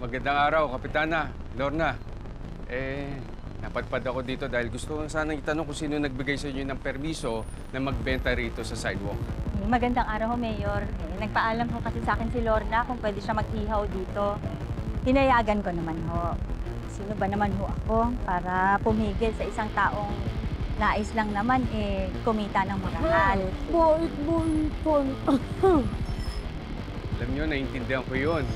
Magandang araw, Kapitana. Lorna. Napadpad ako dito dahil gusto ko sanang itanong kung sino nagbigay sa inyo ng permiso na magbenta rito sa sidewalk. Magandang araw ho, Mayor. Nagpaalam ho kasi sa akin si Lorna kung pwede siya mag-ihaw dito. Hinayagan ko naman ho. Sino ba naman ho ako para pumigil sa isang taong nais lang naman kumita ng mahal. Alam nyo, naiintindihan ko yun.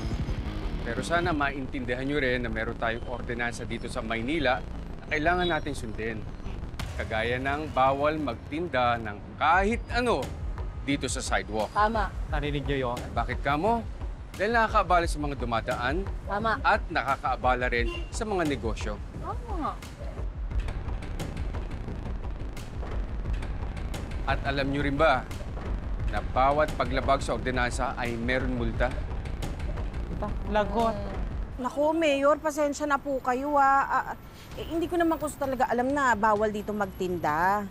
Pero sana maintindihan nyo rin na meron tayong ordinansa dito sa Maynila na kailangan natin sundin. Kagaya ng bawal magtinda ng kahit ano dito sa sidewalk. Tama. Narinig niyo yun? Bakit kamo? Dahil nakakaabala sa mga dumadaan Tama. at nakakaabala rin sa mga negosyo. Tama. At alam nyo rin ba na bawat paglabag sa ordinansa ay meron multa? Lagot. Naku, Mayor, pasensya na po kayo, hindi ko naman kasi talaga alam na bawal dito magtinda.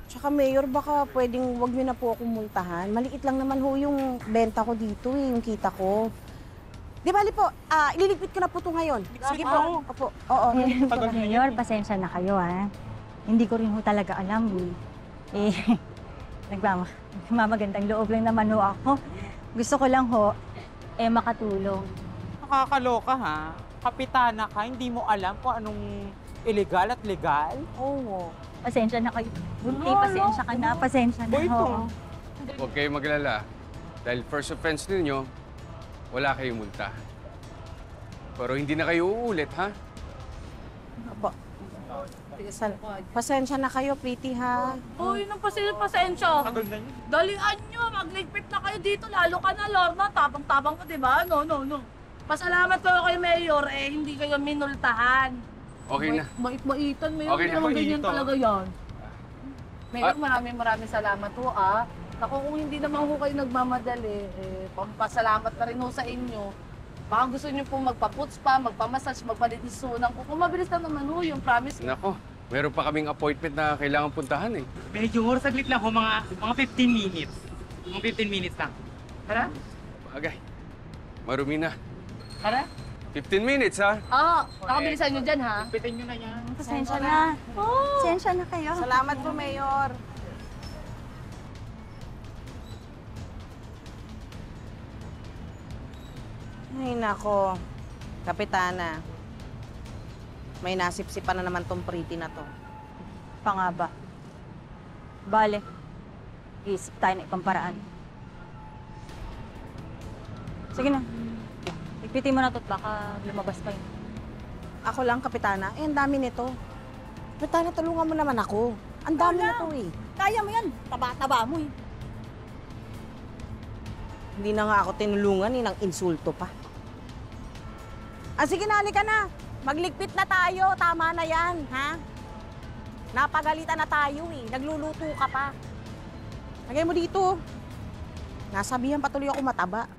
Tsaka, Mayor, baka pwedeng wag niyo na po akong multahan. Maliit lang naman ho yung benta ko dito, yung kita ko. Di bali po, ililigpit ko na po ito ngayon. Sige po. Opo. Oo. Mayor, pasensya na kayo, ha? Hindi ko rin ho talaga alam. Nagmamagandang loob lang naman ho ako. Gusto ko lang ho, makatulong. Nakakaloka ha. Kapitana ka, hindi mo alam kung anong illegal at legal? Oo. Pasensya na kayo. Bunti, pasensya ka na. Pasensya na Boy, ho. Huwag kayong maglala. Dahil first offense ninyo, wala kayong multa. Pero hindi na kayo uulit, ha? Opo. Pasensya na kayo, pretty, ha? Uy, nang pasensya. Tagal na yun. Dalian nyo, magligpit na kayo dito. Lalo ka na, Lorna. Tabang-tabang ka, di ba? No. Pasalamat ko kay Mayor, hindi kayo minultahan. Okay na. Mait-maitan, Mayor. Okay Hindi na. naman ganyan Ito. talaga yan. Mayor, maraming salamat ho, Ako, kung hindi naman ho kayo nagmamadali, pampasalamat na rin ho sa inyo. Baka gusto niyo po magpa-puts pa, magpa-massage, magpa-dinisunang ko. Kung mabilis lang naman ho, yung promise. Nako, meron pa kaming appointment na kailangan puntahan, eh. Medyo, saglit lang ho, mga 15 minutes. Mga 15 minutes lang. Tara? Bagay. Marumi na. Tara? 15 minutes, ha? Nakabilisan nyo dyan, ha? Pitin nyo na yan. Pasensya na. Pasensya na kayo. Salamat po, Mayor. Ay, nako. Kapitana. May nasipsipan na naman tong pretty na to. Pa nga ba? Bale, isip tayo ng ibang paraan. Sige na. Igpitin mo na to at baka lumabas pa yun. Ako lang, Kapitana. Ang dami nito. Kapitana, tulungan mo naman ako. Ang dami na to, eh. Kaya mo yan. Taba-taba mo eh. Hindi na nga ako tinulungan, nang insulto pa. Sige na, halika na. Magligpit na tayo. Tama na yan, ha? Napagalitan na tayo, eh. Nagluluto ka pa. Lagay mo dito. Nasabihan patuloy ako mataba.